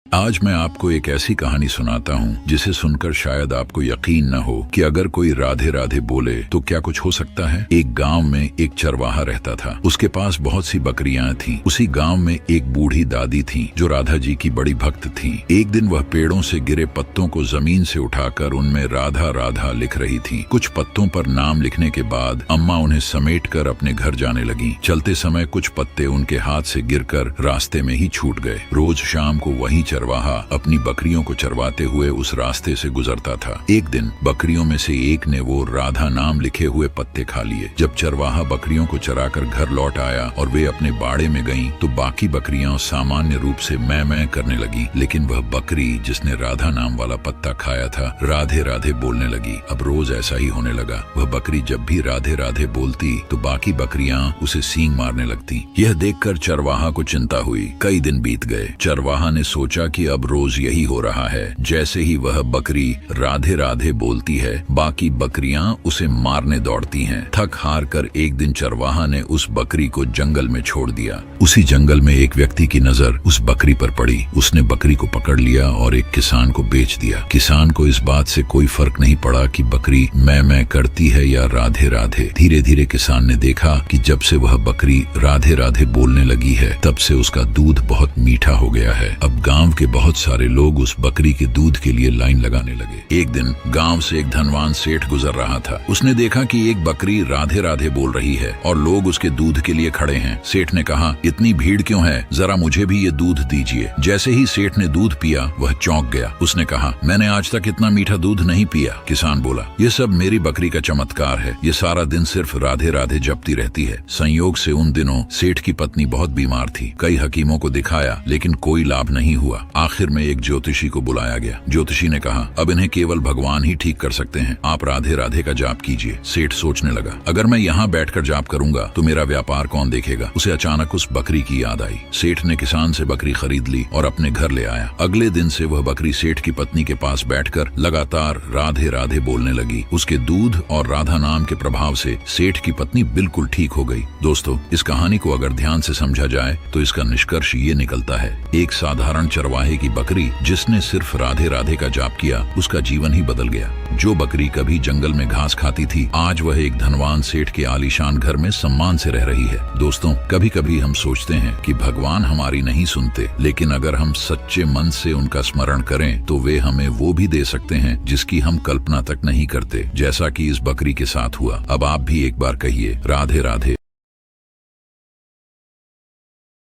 आज मैं आपको एक ऐसी कहानी सुनाता हूँ जिसे सुनकर शायद आपको यकीन न हो कि अगर कोई राधे राधे बोले तो क्या कुछ हो सकता है। एक गांव में एक चरवाहा रहता था। उसके पास बहुत सी बकरियां थीं। उसी गांव में एक बूढ़ी दादी थी जो राधा जी की बड़ी भक्त थी। एक दिन वह पेड़ों से गिरे पत्तों को जमीन से उठाकर उनमें राधा राधा लिख रही थी। कुछ पत्तों पर नाम लिखने के बाद अम्मा उन्हें समेटकर अपने घर जाने लगी। चलते समय कुछ पत्ते उनके हाथ से गिरकर रास्ते में ही छूट गए। रोज शाम को वही चरवाहा अपनी बकरियों को चरवाते हुए उस रास्ते से गुजरता था। एक दिन बकरियों में से एक ने वो राधा नाम लिखे हुए पत्ते खा लिए। जब चरवाहा बकरियों को चराकर घर लौट आया और वे अपने बाड़े में गईं, तो बाकी बकरियां सामान्य रूप से मैं करने लगी, लेकिन वह बकरी जिसने राधा नाम वाला पत्ता खाया था राधे राधे बोलने लगी। अब रोज ऐसा ही होने लगा। वह बकरी जब भी राधे राधे बोलती तो बाकी बकरियां उसे सींग मारने लगती। यह देखकर चरवाहा को चिंता हुई। कई दिन बीत गए। चरवाहा ने सोचा कि अब रोज यही हो रहा है। जैसे ही वह बकरी राधे राधे बोलती है, बाकी बकरियां उसे मारने दौड़ती हैं। थक हार कर एक दिन चरवाहा ने उस बकरी को जंगल में छोड़ दिया। उसी जंगल में एक व्यक्ति की नजर उस बकरी पर पड़ी। उसने बकरी को पकड़ लिया और एक किसान को बेच दिया। किसान को इस बात से कोई फर्क नहीं पड़ा कि बकरी मैं करती है या राधे राधे। धीरे धीरे किसान ने देखा कि जब से वह बकरी राधे राधे बोलने लगी है, तब से उसका दूध बहुत मीठा हो गया है। अब गांव के बहुत सारे लोग उस बकरी के दूध के लिए लाइन लगाने लगे। एक दिन गांव से एक धनवान सेठ गुजर रहा था। उसने देखा कि एक बकरी राधे राधे बोल रही है और लोग उसके दूध के लिए खड़े हैं। सेठ ने कहा, इतनी भीड़ क्यों है, जरा मुझे भी ये दूध दीजिए। जैसे ही सेठ ने दूध पिया, वह चौंक गया। उसने कहा, मैंने आज तक इतना मीठा दूध नहीं पिया। किसान बोला, ये सब मेरी बकरी का चमत्कार है। ये सारा दिन सिर्फ राधे राधे जपती रहती है। संयोग से उन दिनों सेठ की पत्नी बहुत बीमार थी। कई हकीमों को दिखाया, लेकिन कोई लाभ नहीं हुआ। आखिर में एक ज्योतिषी को बुलाया गया। ज्योतिषी ने कहा, अब इन्हें केवल भगवान ही ठीक कर सकते हैं। आप राधे राधे का जाप कीजिए। सेठ सोचने लगा, अगर मैं यहाँ बैठकर जाप करूंगा तो मेरा व्यापार कौन देखेगा। उसे अचानक उस बकरी की याद आई। सेठ ने किसान से बकरी खरीद ली और अपने घर ले आया। अगले दिन से वह बकरी सेठ की पत्नी के पास बैठकर लगातार राधे राधे बोलने लगी। उसके दूध और राधा नाम के प्रभाव से सेठ की पत्नी बिल्कुल ठीक हो गई। दोस्तों, इस कहानी को अगर ध्यान से समझा जाए तो इसका निष्कर्ष ये निकलता है, एक साधारण चरवाहे की बकरी जिसने सिर्फ राधे राधे का जाप किया, उसका जीवन ही बदल गया। जो बकरी कभी जंगल में घास खाती थी, आज वह एक धनवान सेठ के आलीशान घर में सम्मान से रह रही है। दोस्तों, कभी कभी हम सोचते हैं कि भगवान हमारी नहीं सुनते, लेकिन अगर हम सच्चे मन से उनका स्मरण करें तो वे हमें वो भी दे सकते हैं जिसकी हम कल्पना तक नहीं करते, जैसा कि इस बकरी के साथ हुआ। अब आप भी एक बार कहिए, राधे राधे।